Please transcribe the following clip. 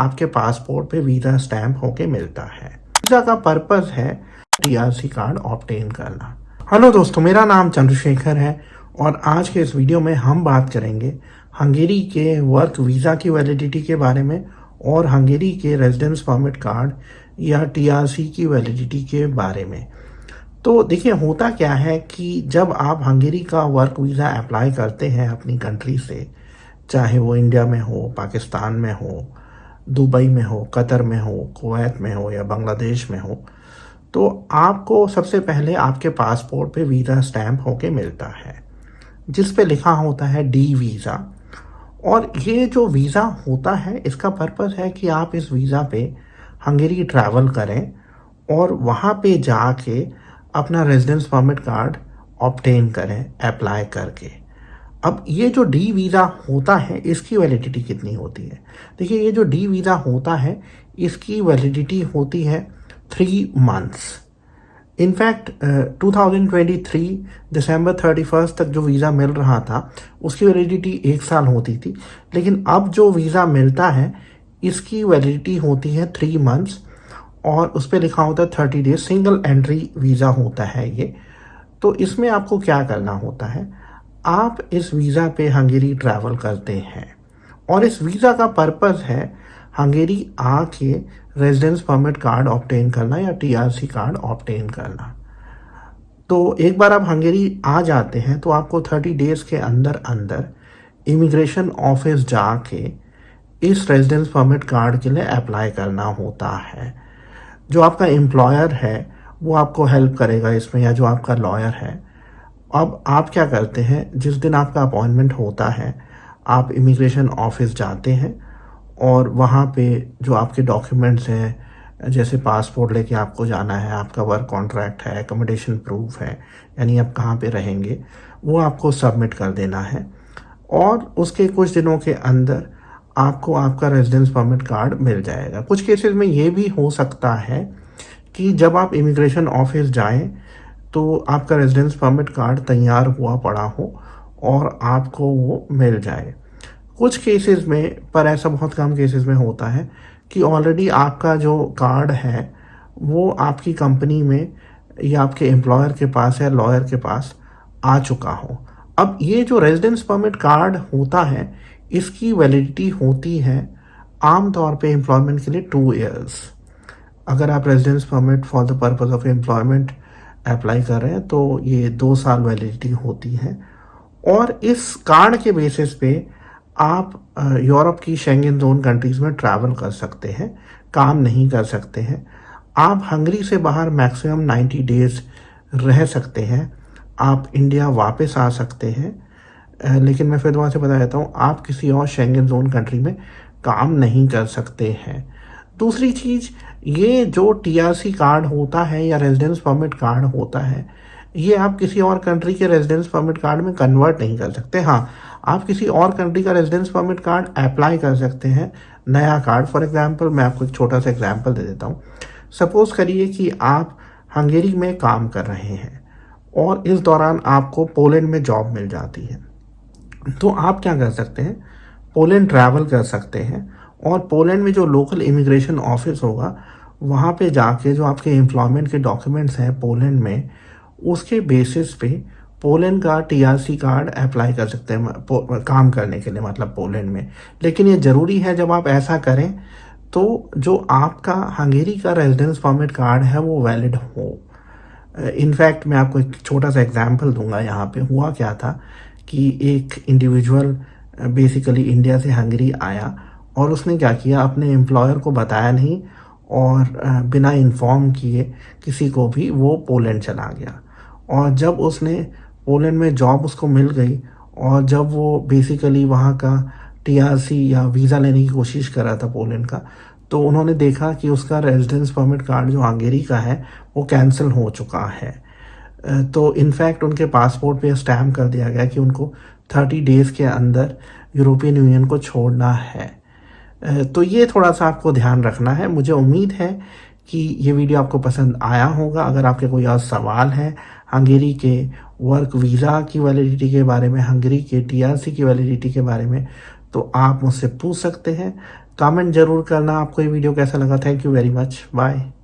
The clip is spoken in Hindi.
आपके पासपोर्ट पे वीज़ा स्टैम्प होके मिलता है। वीज़ा का पर्पस है टीआरसी कार्ड ऑब्टेन करना। हेलो दोस्तों, मेरा नाम चंद्रशेखर है और आज के इस वीडियो में हम बात करेंगे हंगेरी के वर्क वीज़ा की वैलिडिटी के बारे में और हंगेरी के रेजिडेंस परमिट कार्ड या टीआरसी की वैलिडिटी के बारे में। तो देखिए, होता क्या है कि जब आप हंगेरी का वर्क वीज़ा अप्लाई करते हैं अपनी कंट्री से, चाहे वो इंडिया में हो, पाकिस्तान में हो, दुबई में हो, कतर में हो, कुवैत में हो या बांग्लादेश में हो, तो आपको सबसे पहले आपके पासपोर्ट पे वीज़ा स्टैम्प होके मिलता है जिस पे लिखा होता है डी वीज़ा। और ये जो वीज़ा होता है इसका पर्पस है कि आप इस वीज़ा पे हंगेरी ट्रैवल करें और वहाँ पे जाके अपना रेजिडेंस परमिट कार्ड ऑब्टेन करें अप्लाई करके। अब ये जो डी वीज़ा होता है इसकी वैलिडिटी कितनी होती है? देखिए, ये जो डी वीज़ा होता है इसकी वैलिडिटी होती है 3 मंथ्स। इनफैक्ट 2023 दिसंबर 31 तक जो वीज़ा मिल रहा था उसकी वैलिडिटी 1 साल होती थी, लेकिन अब जो वीज़ा मिलता है इसकी वैलिडिटी होती है 3 मंथ्स और उस पर लिखा होता है 30 डेज। सिंगल एंट्री वीज़ा होता है ये। तो इसमें आपको क्या करना होता है, आप इस वीज़ा पे हंगेरी ट्रैवल करते हैं और इस वीज़ा का पर्पस है हंगेरी आके रेजिडेंस परमिट कार्ड ऑब्टेन करना या टीआरसी कार्ड ऑब्टेन करना। तो एक बार आप हंगेरी आ जाते हैं तो आपको 30 डेज के अंदर अंदर इमिग्रेशन ऑफिस जाके इस रेजिडेंस परमिट कार्ड के लिए अप्लाई करना होता है। जो आपका एम्प्लॉयर है वो आपको हेल्प करेगा इसमें, या जो आपका लॉयर है। अब आप क्या करते हैं, जिस दिन आपका अपॉइंटमेंट होता है आप इमिग्रेशन ऑफिस जाते हैं और वहाँ पे जो आपके डॉक्यूमेंट्स हैं, जैसे पासपोर्ट लेके आपको जाना है, आपका वर्क कॉन्ट्रैक्ट है, एकोमोडेशन प्रूफ है, यानी आप कहाँ पे रहेंगे, वो आपको सबमिट कर देना है और उसके कुछ दिनों के अंदर आपको आपका रेजिडेंस परमिट कार्ड मिल जाएगा। कुछ केसेस में ये भी हो सकता है कि जब आप इमिग्रेशन ऑफिस जाएं तो आपका रेजिडेंस परमिट कार्ड तैयार हुआ पड़ा हो और आपको वो मिल जाए। कुछ केसेस में, पर ऐसा बहुत कम केसेस में होता है कि ऑलरेडी आपका जो कार्ड है वो आपकी कंपनी में या आपके एम्प्लॉयर के पास या लॉयर के पास आ चुका हो। अब ये जो रेजिडेंस परमिट कार्ड होता है इसकी वैलिडिटी होती है आमतौर पे एम्प्लॉयमेंट के लिए 2 इयर्स। अगर आप residence permit for the purpose of employment apply कर रहे हैं तो ये 2 साल वैलिडिटी होती है और इस कार्ड के बेसिस पे आप यूरोप की शेंगन जोन कंट्रीज़ में ट्रैवल कर सकते हैं, काम नहीं कर सकते हैं। आप हंगरी से बाहर मैक्सिमम 90 डेज रह सकते हैं, आप इंडिया वापस आ सकते हैं, लेकिन मैं फिर वहाँ से बता देता हूँ, आप किसी और शेंगन जोन कंट्री में काम नहीं कर सकते हैं। दूसरी चीज़, ये जो टीआरसी कार्ड होता है या रेजिडेंस परमिट कार्ड होता है ये आप किसी और कंट्री के रेजिडेंस परमिट कार्ड में कन्वर्ट नहीं कर सकते। हाँ, आप किसी और कंट्री का रेजिडेंस परमिट कार्ड अप्लाई कर सकते हैं, नया कार्ड। फॉर एग्जांपल, मैं आपको एक छोटा सा एग्जांपल दे देता हूँ। सपोज़ करिए कि आप हंगेरी में काम कर रहे हैं और इस दौरान आपको पोलैंड में जॉब मिल जाती है, तो आप क्या कर सकते हैं, पोलैंड ट्रैवल कर सकते हैं और पोलैंड में जो लोकल इमिग्रेशन ऑफिस होगा वहाँ पे जाके जो आपके एम्प्लॉयमेंट के डॉक्यूमेंट्स हैं पोलैंड में, उसके बेसिस पे पोलैंड का टीआरसी कार्ड अप्लाई कर सकते हैं काम करने के लिए, मतलब पोलैंड में। लेकिन ये ज़रूरी है जब आप ऐसा करें तो जो आपका हंगेरी का रेजिडेंस परमिट कार्ड है वो वैलिड हो। इनफैक्ट मैं आपको एक छोटा सा एग्जांपल दूंगा। यहाँ पे हुआ क्या था कि एक इंडिविजुअल बेसिकली इंडिया से हंगेरी आया और उसने क्या किया, अपने एम्प्लॉयर को बताया नहीं और बिना इन्फॉर्म किए किसी को भी वो पोलैंड चला गया। और जब उसने पोलैंड में जॉब उसको मिल गई और जब वो बेसिकली वहाँ का टीआरसी या वीज़ा लेने की कोशिश कर रहा था पोलैंड का, तो उन्होंने देखा कि उसका रेजिडेंस परमिट कार्ड जो हंगेरी का है वो कैंसिल हो चुका है। तो इनफैक्ट उनके पासपोर्ट पे स्टैम्प कर दिया गया कि उनको 30 डेज़ के अंदर यूरोपियन यूनियन को छोड़ना है। तो ये थोड़ा सा आपको ध्यान रखना है। मुझे उम्मीद है कि ये वीडियो आपको पसंद आया होगा। अगर आपके कोई और सवाल है हंगेरी के वर्क वीज़ा की वैलिडिटी के बारे में, हंगेरी के टीआरसी की वैलिडिटी के बारे में, तो आप मुझसे पूछ सकते हैं। कमेंट जरूर करना आपको ये वीडियो कैसा लगा। Thank you very much, bye.